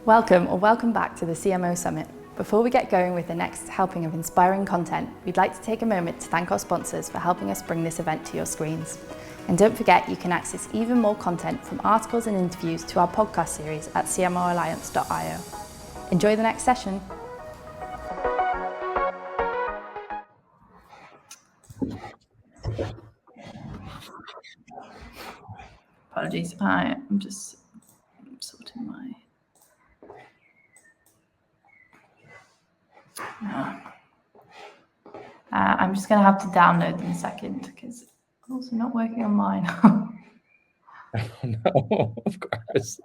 Welcome or welcome back to the CMO Summit. Before we get going with the next helping of inspiring content, we'd like to take a moment to thank our sponsors for helping us bring this event to your screens. And don't forget, you can access even more content from articles and interviews to our podcast series at cmoalliance.io. Enjoy the next session. Apologies, I'm just sorting my... I'm just going to have to download them a second because it's also not working on mine. No, of course.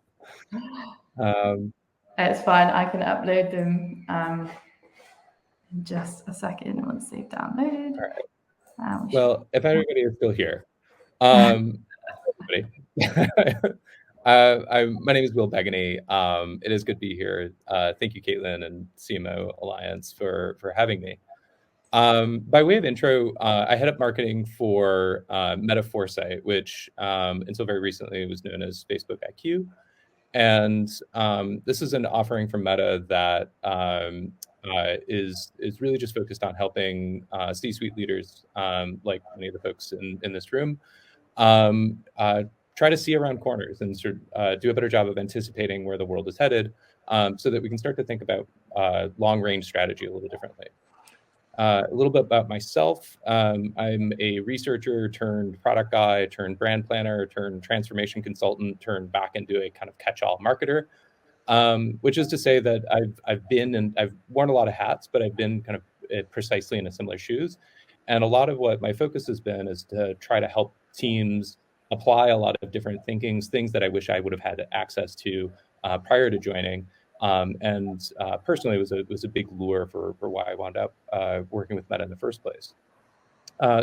It's fine. I can upload them in just a second once they've downloaded. All right. Well, if everybody is still here, everybody. My name is Will Begany. It is good to be here. Thank you, Caitlin and CMO Alliance for having me. By way of intro, I head up marketing for Meta Foresight, which until very recently was known as Facebook IQ. And this is an offering from Meta that is really just focused on helping C-suite leaders, like many of the folks in this room, try to see around corners and sort of do a better job of anticipating where the world is headed, so that we can start to think about long-range strategy a little differently. A little bit about myself. I'm a researcher turned product guy, turned brand planner, turned transformation consultant, turned back into a kind of catch-all marketer, which is to say that I've worn a lot of hats, but I've been kind of precisely in a similar shoes. And a lot of what my focus has been is to try to help teams apply a lot of different things that I wish I would have had access to prior to joining. Personally, it was a big lure for why I wound up working with Meta in the first place.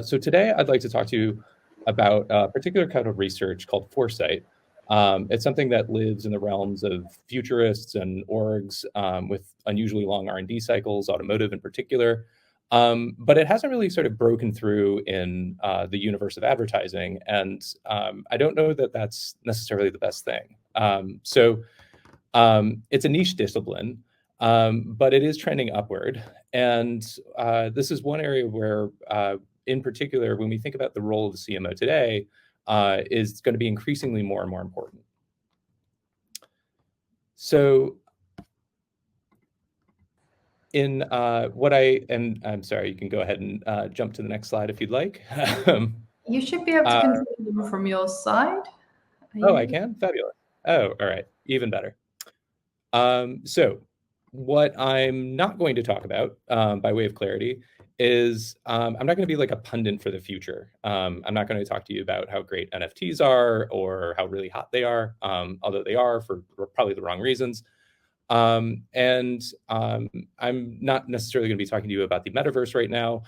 So today I'd like to talk to you about a particular kind of research called foresight. It's something that lives in the realms of futurists and orgs with unusually long R&D cycles, automotive in particular. But it hasn't really sort of broken through in the universe of advertising. And I don't know that that's necessarily the best thing. It's a niche discipline, but it is trending upward. And this is one area where, in particular, when we think about the role of the CMO today, is going to be increasingly more and more important. So I'm sorry, you can go ahead and jump to the next slide if you'd like. You should be able to control them from your side. I can? Fabulous. Oh, all right. Even better. So what I'm not going to talk about, by way of clarity, is I'm not going to be like a pundit for the future. I'm not going to talk to you about how great NFTs are or how really hot they are, although they are for probably the wrong reasons. I'm not necessarily going to be talking to you about the metaverse right now.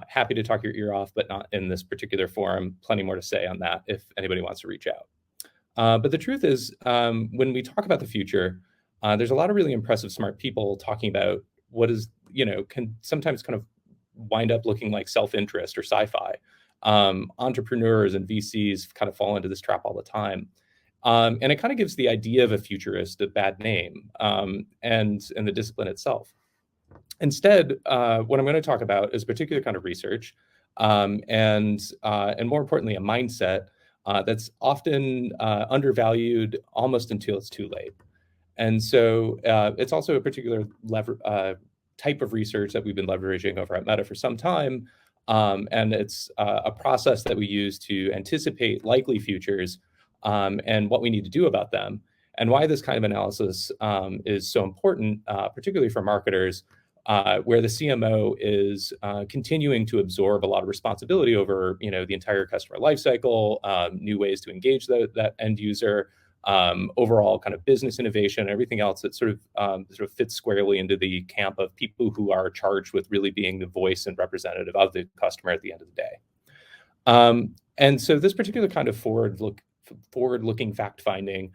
Happy to talk your ear off, but not in this particular forum. Plenty more to say on that if anybody wants to reach out. But the truth is, when we talk about the future, there's a lot of really impressive, smart people talking about what is, can sometimes kind of wind up looking like self-interest or sci-fi. Entrepreneurs and VCs kind of fall into this trap all the time. And it kind of gives the idea of a futurist a bad name, and the discipline itself. Instead, what I'm going to talk about is a particular kind of research, and more importantly, a mindset that's often undervalued almost until it's too late. And so it's also a particular type of research that we've been leveraging over at Meta for some time. And it's a process that we use to anticipate likely futures and what we need to do about them, and why this kind of analysis is so important, particularly for marketers, where the CMO is continuing to absorb a lot of responsibility over the entire customer lifecycle, new ways to engage that end user, overall kind of business innovation, everything else that sort of fits squarely into the camp of people who are charged with really being the voice and representative of the customer at the end of the day. And so this particular kind of forward-looking fact-finding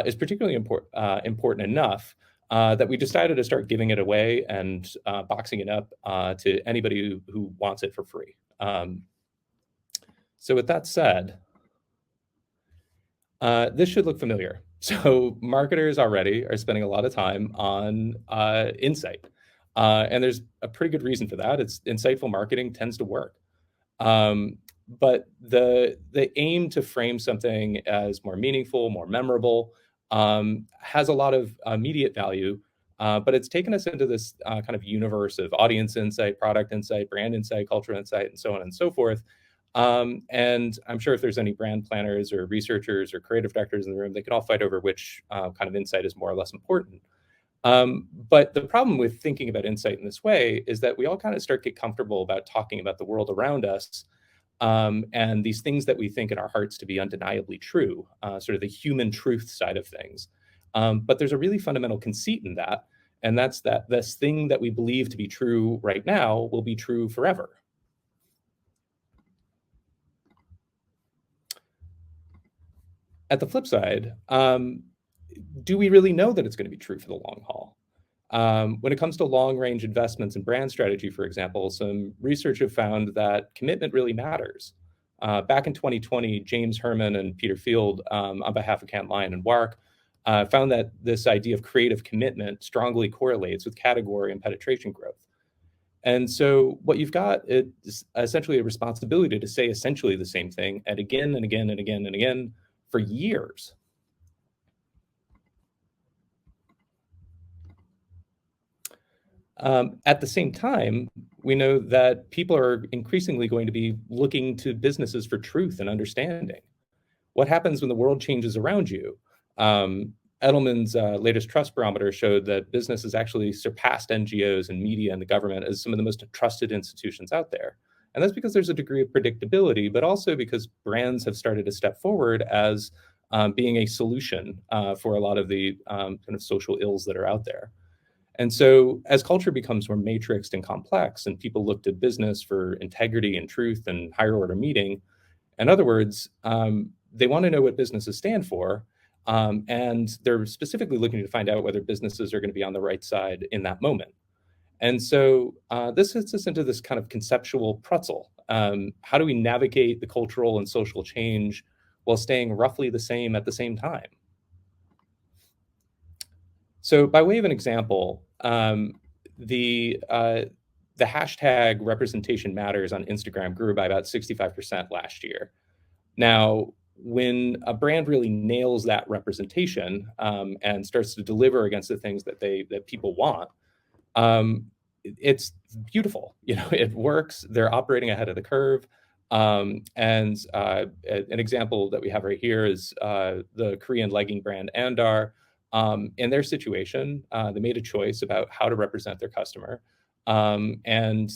is particularly important enough that we decided to start giving it away and boxing it up to anybody who wants it for free. So with that said, this should look familiar. So marketers already are spending a lot of time on insight. And there's a pretty good reason for that. It's insightful marketing tends to work. But the aim to frame something as more meaningful, more memorable, has a lot of immediate value, but it's taken us into this kind of universe of audience insight, product insight, brand insight, cultural insight, and so on and so forth. And I'm sure if there's any brand planners or researchers or creative directors in the room, they could all fight over which kind of insight is more or less important. But the problem with thinking about insight in this way is that we all kind of start to get comfortable about talking about the world around us, and these things that we think in our hearts to be undeniably true, sort of the human truth side of things. But there's a really fundamental conceit in that, and that's that this thing that we believe to be true right now will be true forever. At the flip side, do we really know that it's going to be true for the long haul? When it comes to long-range investments in brand strategy, for example, some research have found that commitment really matters. Back in 2020, James Herman and Peter Field, on behalf of Cannes Lion and WARC, found that this idea of creative commitment strongly correlates with category and penetration growth. And so what you've got is essentially a responsibility to say essentially the same thing and again and again and again and again for years. At the same time, we know that people are increasingly going to be looking to businesses for truth and understanding. What happens when the world changes around you? Edelman's latest trust barometer showed that business has actually surpassed NGOs and media and the government as some of the most trusted institutions out there. And that's because there's a degree of predictability, but also because brands have started to step forward as being a solution for a lot of the kind of social ills that are out there. And so as culture becomes more matrixed and complex and people look to business for integrity and truth and higher order meaning, in other words, they want to know what businesses stand for. And they're specifically looking to find out whether businesses are going to be on the right side in that moment. And so this hits us into this kind of conceptual pretzel. How do we navigate the cultural and social change while staying roughly the same at the same time? So by way of an example, the hashtag representation matters on Instagram grew by about 65% last year. Now, when a brand really nails that representation and starts to deliver against the things that people want, it's beautiful. It works. They're operating ahead of the curve. And an example that we have right here is the Korean legging brand Andar. In their situation, they made a choice about how to represent their customer, and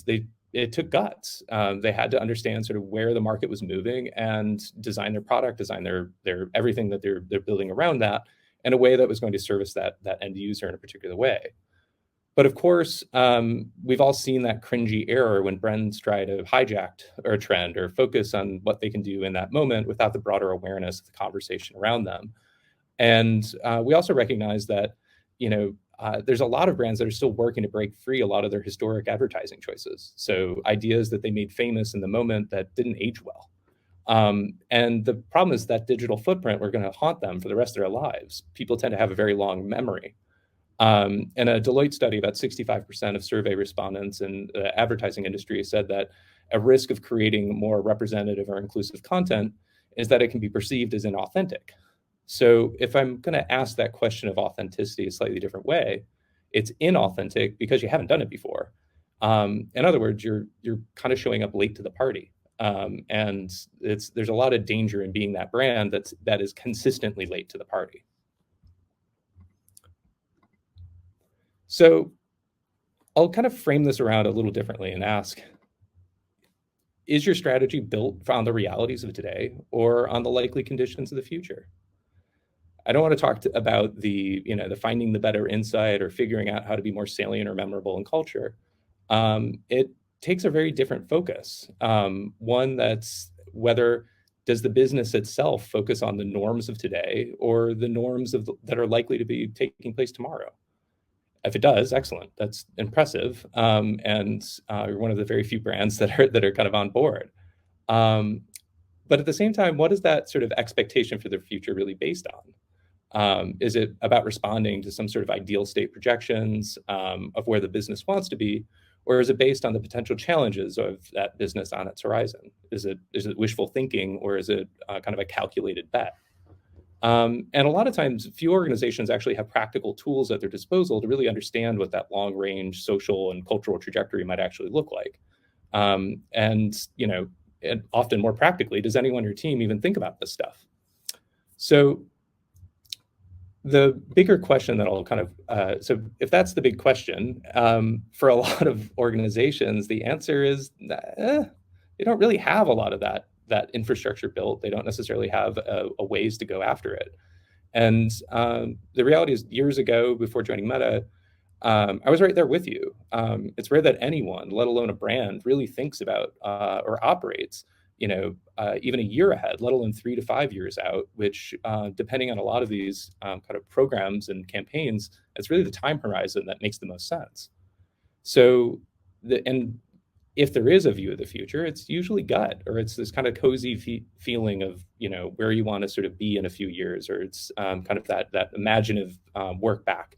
it took guts. They had to understand sort of where the market was moving and design their product, design their everything that they're building around that in a way that was going to service that end user in a particular way. But of course, we've all seen that cringy error when brands try to hijack a trend or focus on what they can do in that moment without the broader awareness of the conversation around them. And we also recognize that, there's a lot of brands that are still working to break free a lot of their historic advertising choices. So ideas that they made famous in the moment that didn't age well. And the problem is that digital footprint, we're going to haunt them for the rest of their lives. People tend to have a very long memory. In a Deloitte study, about 65% of survey respondents in the advertising industry said that a risk of creating more representative or inclusive content is that it can be perceived as inauthentic. So if I'm going to ask that question of authenticity a slightly different way, it's inauthentic because you haven't done it before. In other words, you're kind of showing up late to the party. And there's a lot of danger in being that brand that is consistently late to the party. So I'll kind of frame this around a little differently and ask, is your strategy built on the realities of today or on the likely conditions of the future? I don't want to talk about the finding the better insight or figuring out how to be more salient or memorable in culture. It takes a very different focus. One that's whether does the business itself focus on the norms of today or the norms that are likely to be taking place tomorrow? If it does, excellent. That's impressive. And you're one of the very few brands that are kind of on board. But at the same time, what is that sort of expectation for the future really based on? Is it about responding to some sort of ideal state projections of where the business wants to be? Or is it based on the potential challenges of that business on its horizon? Is it wishful thinking, or is it kind of a calculated bet? And a lot of times, few organizations actually have practical tools at their disposal to really understand what that long-range social and cultural trajectory might actually look like. And often more practically, does anyone on your team even think about this stuff? So the bigger question that I'll kind of, so if that's the big question, for a lot of organizations, the answer is they don't really have a lot of that infrastructure built. They don't necessarily have a ways to go after it. And the reality is, years ago, before joining Meta, I was right there with you. It's rare that anyone, let alone a brand, really thinks about or operates even a year ahead, let alone 3 to 5 years out, which depending on a lot of these kind of programs and campaigns, it's really the time horizon that makes the most sense. So, and if there is a view of the future, it's usually gut, or it's this kind of cozy feeling of where you want to sort of be in a few years, or it's kind of that imaginative work back.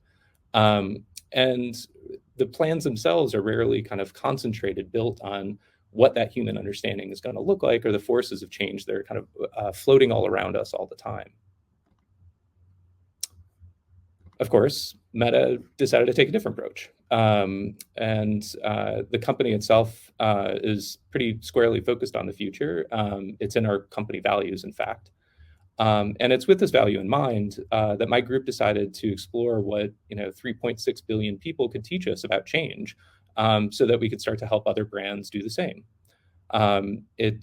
And the plans themselves are rarely kind of concentrated, built on what that human understanding is going to look like, or the forces of change that are kind of floating all around us all the time. Of course, Meta decided to take a different approach. And the company itself is pretty squarely focused on the future. It's in our company values, in fact. And it's with this value in mind that my group decided to explore what 3.6 billion people could teach us about change, so that we could start to help other brands do the same.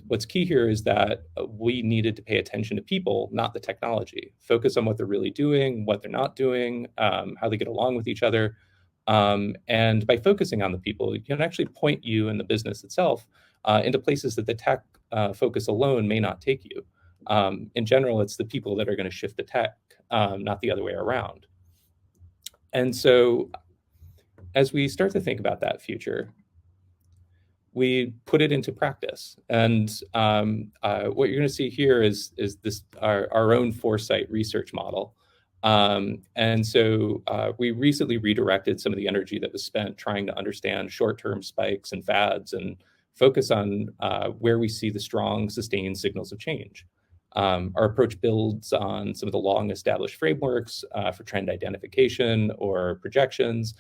What's key here is that we needed to pay attention to people, not the technology. Focus on what they're really doing, what they're not doing, how they get along with each other. And by focusing on the people, it can actually point you and the business itself into places that the tech focus alone may not take you. In general, it's the people that are going to shift the tech, not the other way around. And so as we start to think about that future, we put it into practice. And what you're going to see here is this our own foresight research model. And so we recently redirected some of the energy that was spent trying to understand short-term spikes and fads and focus on where we see the strong, sustained signals of change. Our approach builds on some of the long-established frameworks for trend identification or projections,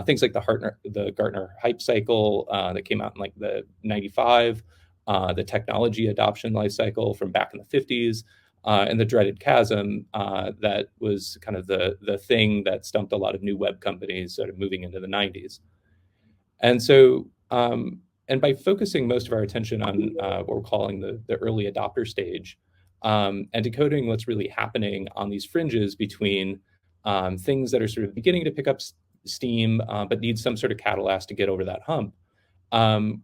things like the Gartner hype cycle that came out in like the 95, the technology adoption life cycle from back in the 50s, and the dreaded chasm that was kind of the thing that stumped a lot of new web companies sort of moving into the 90s. And so, and by focusing most of our attention on what we're calling the early adopter stage, and decoding what's really happening on these fringes between things that are sort of beginning to pick up steam, but need some sort of catalyst to get over that hump.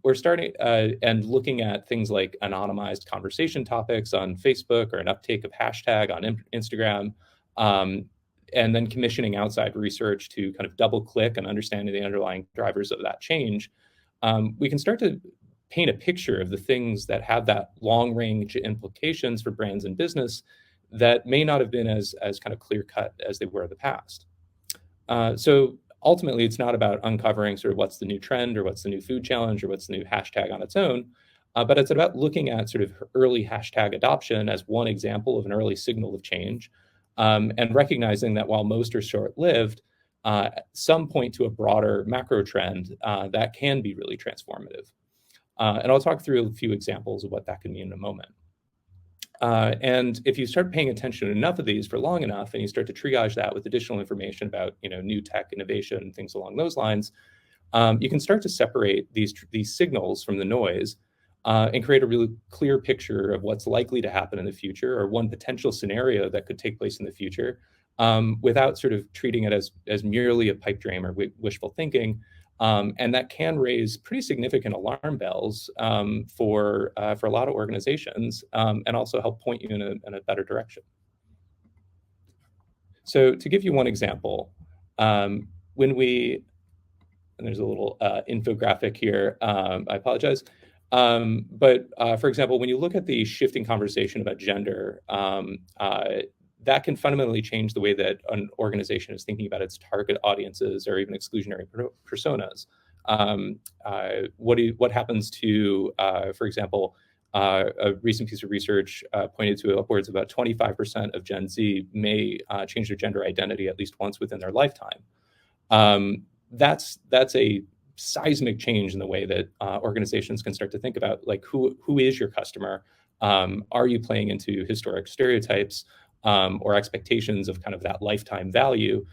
We're starting and looking at things like anonymized conversation topics on Facebook, or an uptake of hashtag on Instagram, and then commissioning outside research to kind of double click and understanding the underlying drivers of that change. We can start to paint a picture of the things that have that long range implications for brands and business that may not have been as kind of clear cut as they were in the past. So ultimately, it's not about uncovering sort of what's the new trend, or what's the new food challenge, or what's the new hashtag on its own, but it's about looking at sort of early hashtag adoption as one example of an early signal of change, and recognizing that while most are short-lived, some point to a broader macro trend that can be really transformative. And I'll talk through a few examples of what that can mean in a moment. And if you start paying attention to enough of these for long enough, and you start to triage that with additional information about new tech innovation, things along those lines, you can start to separate these signals from the noise, and create a really clear picture of what's likely to happen in the future, or one potential scenario that could take place in the future, without sort of treating it as merely a pipe dream or wishful thinking. And that can raise pretty significant alarm bells for a lot of organizations, and also help point you in a better direction. So to give you one example, when we, and there's a little infographic here, I apologize. But for example, when you look at the shifting conversation about gender, that can fundamentally change the way that an organization is thinking about its target audiences or even exclusionary personas. What happens to, for example, a recent piece of research pointed to upwards of about 25% of Gen Z may change their gender identity at least once within their lifetime. That's a seismic change in the way that organizations can start to think about, like, who is your customer? Are you playing into historic stereotypes or expectations of kind of that lifetime value?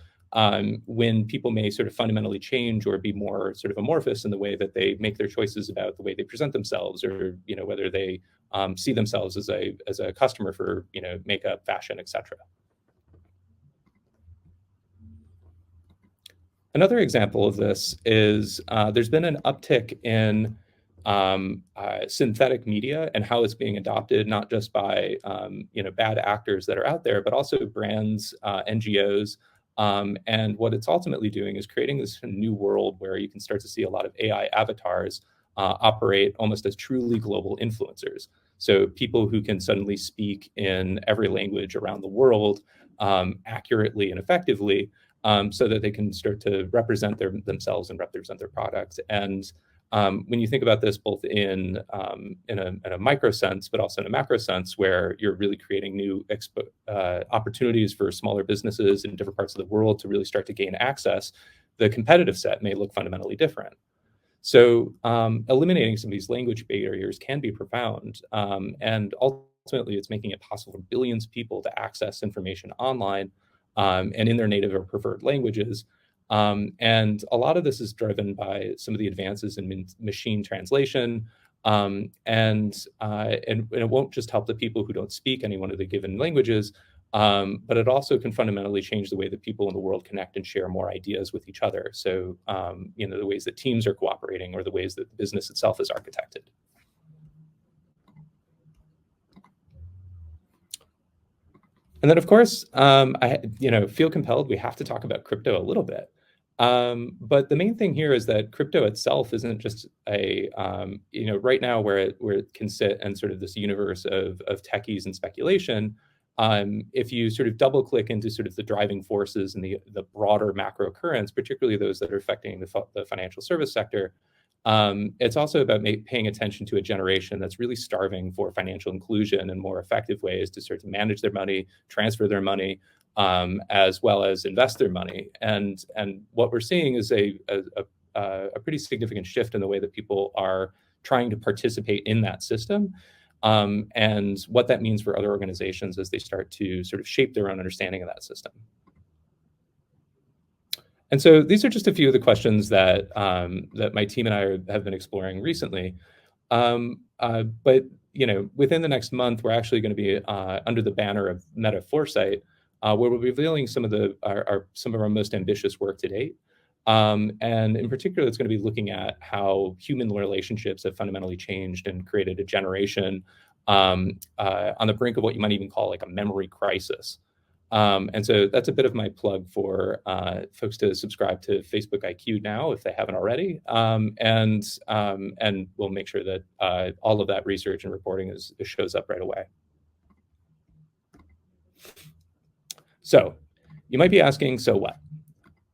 When people may sort of fundamentally change or be more sort of amorphous in the way that they make their choices about the way they present themselves, or whether they see themselves as a customer for makeup, fashion, etc. Another example of this is there's been an uptick in synthetic media and how it's being adopted, not just by bad actors that are out there, but also brands, NGOs. And what it's ultimately doing is creating this new world where you can start to see a lot of AI avatars operate almost as truly global influencers. So people who can suddenly speak in every language around the world accurately and effectively, so that they can start to represent themselves and represent their products. And when you think about this both in a micro sense, but also in a macro sense, where you're really creating new opportunities for smaller businesses in different parts of the world to really start to gain access, the competitive set may look fundamentally different. So eliminating some of these language barriers can be profound. And ultimately, it's making it possible for billions of people to access information online and in their native or preferred languages. And a lot of this is driven by some of the advances in machine translation. And it won't just help the people who don't speak any one of the given languages, but it also can fundamentally change the way that people in the world connect and share more ideas with each other. So, the ways that teams are cooperating or the ways that the business itself is architected. And then, of course, I feel compelled, we have to talk about crypto a little bit. But the main thing here is that crypto itself isn't just right now where it can sit in sort of this universe of techies and speculation. If you sort of double click into sort of the driving forces and the broader macro currents, particularly those that are affecting the financial service sector, it's also about paying attention to a generation that's really starving for financial inclusion and more effective ways to start to manage their money, transfer their money, as well as invest their money. And what we're seeing is a pretty significant shift in the way that people are trying to participate in that system, and what that means for other organizations as they start to sort of shape their own understanding of that system. And so these are just a few of the questions that that my team and I have been exploring recently. But within the next month, we're actually going to be under the banner of Meta Foresight, where we'll be revealing some of our most ambitious work to date. And in particular, it's going to be looking at how human relationships have fundamentally changed and created a generation on the brink of what you might even call like a memory crisis. And so that's a bit of my plug for folks to subscribe to Facebook IQ now if they haven't already. And we'll make sure that all of that research and reporting shows up right away. So you might be asking, so what?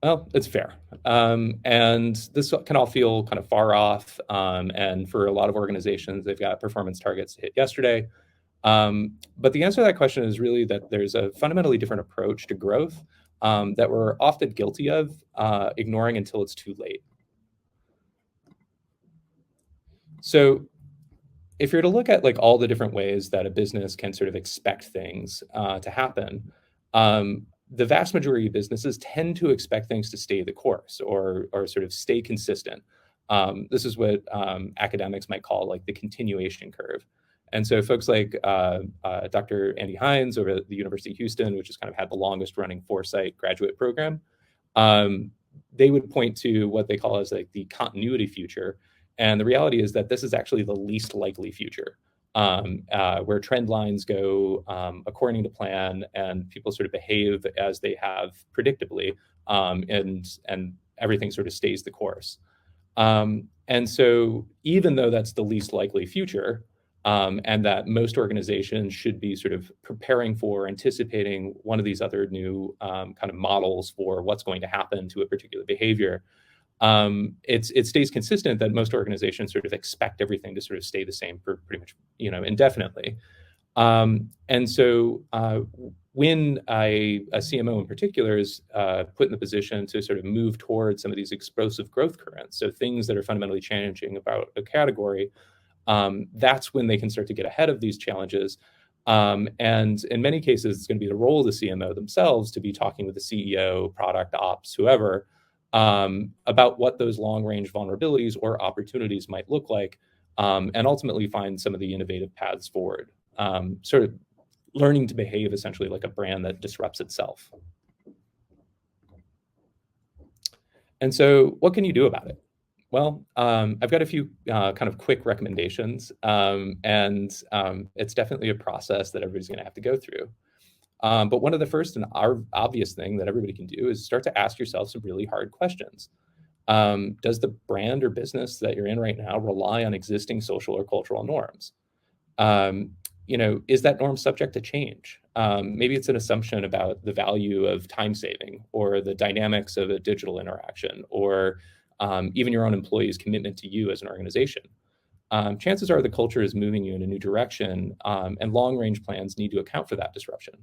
Well, it's fair. And this can all feel kind of far off. And for a lot of organizations, they've got performance targets to hit yesterday. But the answer to that question is really that there's a fundamentally different approach to growth that we're often guilty of ignoring until it's too late. So if you're to look at like all the different ways that a business can sort of expect things to happen, the vast majority of businesses tend to expect things to stay the course or sort of stay consistent. This is what academics might call like the continuation curve. And so folks like Dr. Andy Hines over at the University of Houston, which has kind of had the longest running foresight graduate program, they would point to what they call as like the continuity future. And the reality is that this is actually the least likely future, where trend lines go according to plan and people sort of behave as they have predictably, and everything sort of stays the course. And so even though that's the least likely future, and that most organizations should be sort of preparing for, anticipating one of these other new kind of models for what's going to happen to a particular behavior. It stays consistent that most organizations sort of expect everything to sort of stay the same for pretty much, indefinitely. And so when a CMO in particular is put in the position to sort of move towards some of these explosive growth currents, so things that are fundamentally changing about a category, that's when they can start to get ahead of these challenges. And in many cases, it's going to be the role of the CMO themselves to be talking with the CEO, product ops, whoever, about what those long-range vulnerabilities or opportunities might look like, and ultimately find some of the innovative paths forward. Sort of learning to behave essentially like a brand that disrupts itself. And so what can you do about it? Well, I've got a few kind of quick recommendations, and it's definitely a process that everybody's going to have to go through. But one of the first and obvious thing that everybody can do is start to ask yourself some really hard questions. Does the brand or business that you're in right now rely on existing social or cultural norms? Is that norm subject to change? Maybe it's an assumption about the value of time saving or the dynamics of a digital interaction, or even your own employees' commitment to you as an organization. Chances are the culture is moving you in a new direction, and long-range plans need to account for that disruption.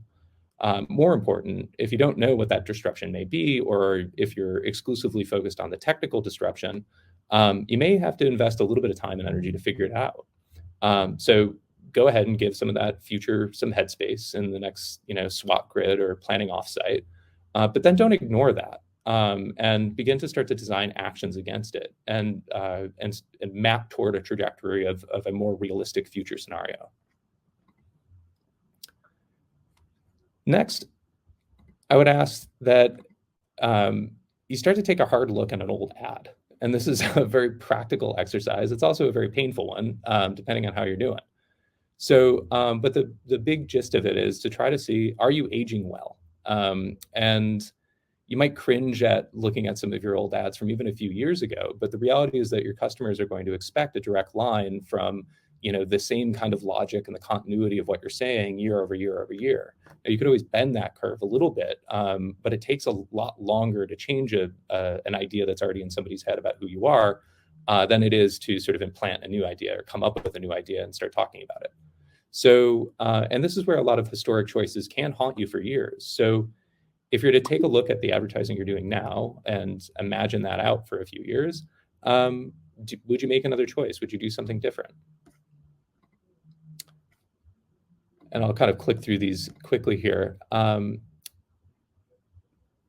More important, if you don't know what that disruption may be, or if you're exclusively focused on the technical disruption, you may have to invest a little bit of time and energy to figure it out. So go ahead and give some of that future some headspace in the next, SWOT grid or planning offsite. But then don't ignore that, and begin to start to design actions against it, and map toward a trajectory of a more realistic future scenario. Next, I would ask that you start to take a hard look at an old ad. And this is a very practical exercise. It's also a very painful one, depending on how you're doing. So, but the big gist of it is to try to see, are you aging well? And you might cringe at looking at some of your old ads from even a few years ago, but the reality is that your customers are going to expect a direct line from, the same kind of logic and the continuity of what you're saying year over year over year. Now, you could always bend that curve a little bit, but it takes a lot longer to change an idea that's already in somebody's head about who you are than it is to sort of implant a new idea or come up with a new idea and start talking about it. So, and this is where a lot of historic choices can haunt you for years. So if you're to take a look at the advertising you're doing now and imagine that out for a few years, would you make another choice? Would you do something different? And I'll kind of click through these quickly here. The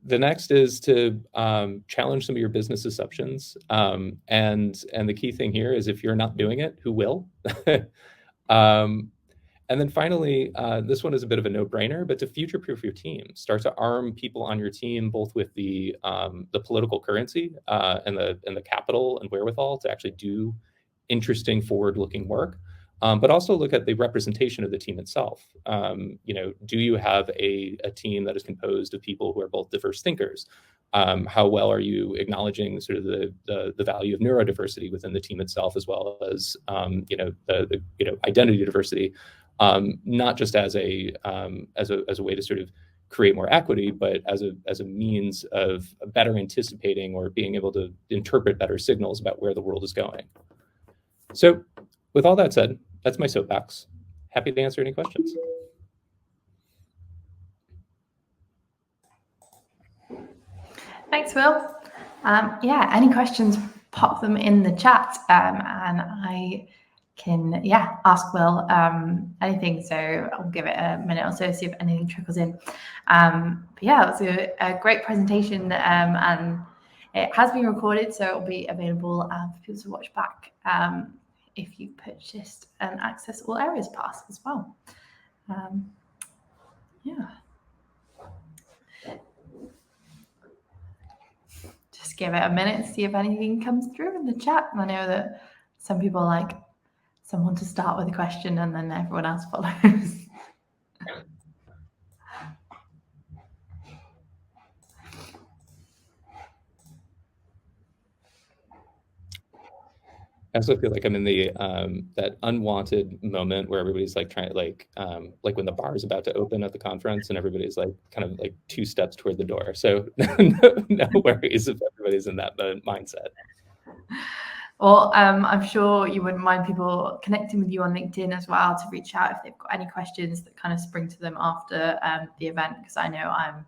next is to challenge some of your business assumptions. And the key thing here is if you're not doing it, who will? And then finally, this one is a bit of a no-brainer, but to future-proof your team. Start to arm people on your team both with the political currency and the capital and wherewithal to actually do interesting forward-looking work. But also look at the representation of the team itself. Do you have a team that is composed of people who are both diverse thinkers? How well are you acknowledging sort of the value of neurodiversity within the team itself, as well as the identity diversity, not just as a way to sort of create more equity, but as a means of better anticipating or being able to interpret better signals about where the world is going. So, with all that said, that's my soapbox. Happy to answer any questions. Thanks, Will. Any questions, pop them in the chat, and I can, ask Will anything. So I'll give it a minute or so, see if anything trickles in. It was a great presentation, and it has been recorded, so it'll be available for people to watch back if you purchased an Access All Areas pass as well. Just give it a minute, see if anything comes through in the chat. I know that some people like someone to start with a question and then everyone else follows. I also feel like I'm in the that unwanted moment where everybody's like trying to like when the bar is about to open at the conference and everybody's like kind of like 2 steps toward the door. So no worries if everybody's in that mindset. Well, I'm sure you wouldn't mind people connecting with you on LinkedIn as well to reach out if they've got any questions that kind of spring to them after the event, because I know I'm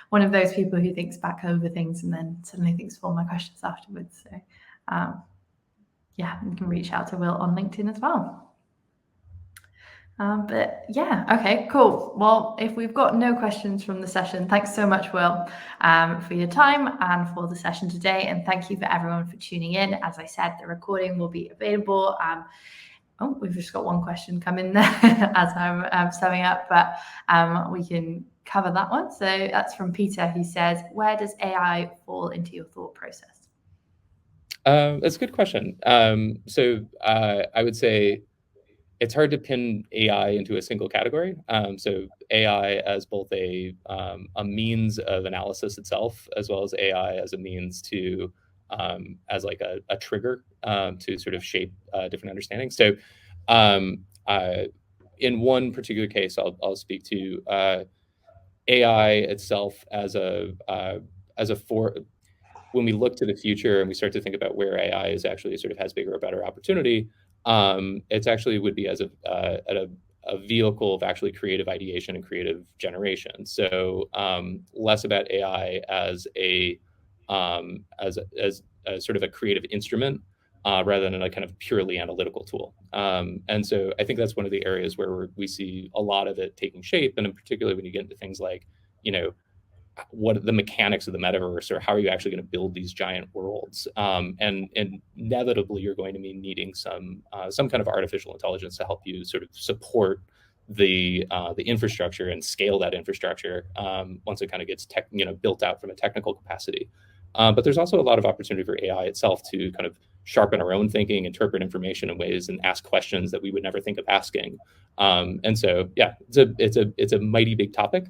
one of those people who thinks back over things and then suddenly thinks of all my questions afterwards. So yeah, you can reach out to Will on LinkedIn as well. But yeah, okay, cool. Well, if we've got no questions from the session, thanks so much, Will, for your time and for the session today. And thank you for everyone for tuning in. As I said, the recording will be available. Oh, we've just got one question come in there as I'm summing up, but we can cover that one. So that's from Peter, who says, where does AI fall into your thought process? That's a good question. So I would say it's hard to pin AI into a single category. So AI as both a means of analysis itself, as well as AI as a means to as like a trigger to sort of shape different understandings. So in one particular case, I'll speak to AI itself as when we look to the future and we start to think about where AI is actually sort of has bigger or better opportunity, it's actually would be as a vehicle of actually creative ideation and creative generation. So less about AI as a sort of a creative instrument rather than a kind of purely analytical tool. And so I think that's one of the areas where we see a lot of it taking shape, and in particular when you get into things like, what are the mechanics of the metaverse, or how are you actually going to build these giant worlds? And inevitably, you're going to be needing some kind of artificial intelligence to help you sort of support the infrastructure and scale that infrastructure once it kind of gets built out from a technical capacity. But there's also a lot of opportunity for AI itself to kind of sharpen our own thinking, interpret information in ways, and ask questions that we would never think of asking. And so, yeah, it's a mighty big topic.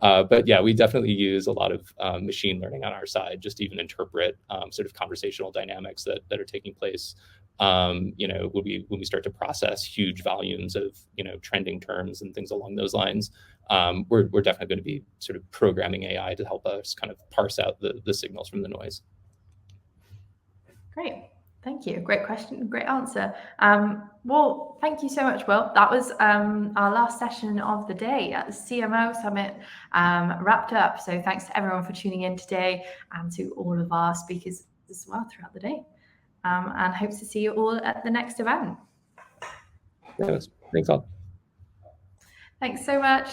But yeah, we definitely use a lot of machine learning on our side, just to even interpret sort of conversational dynamics that are taking place. When we start to process huge volumes of trending terms and things along those lines, we're definitely going to be sort of programming AI to help us kind of parse out the signals from the noise. Great. Thank you. Great question. Great answer. Well, thank you so much, Will. That was our last session of the day at the CMO Summit wrapped up. So thanks to everyone for tuning in today, and to all of our speakers as well throughout the day. And hope to see you all at the next event. Yes. Thanks all. Thanks so much.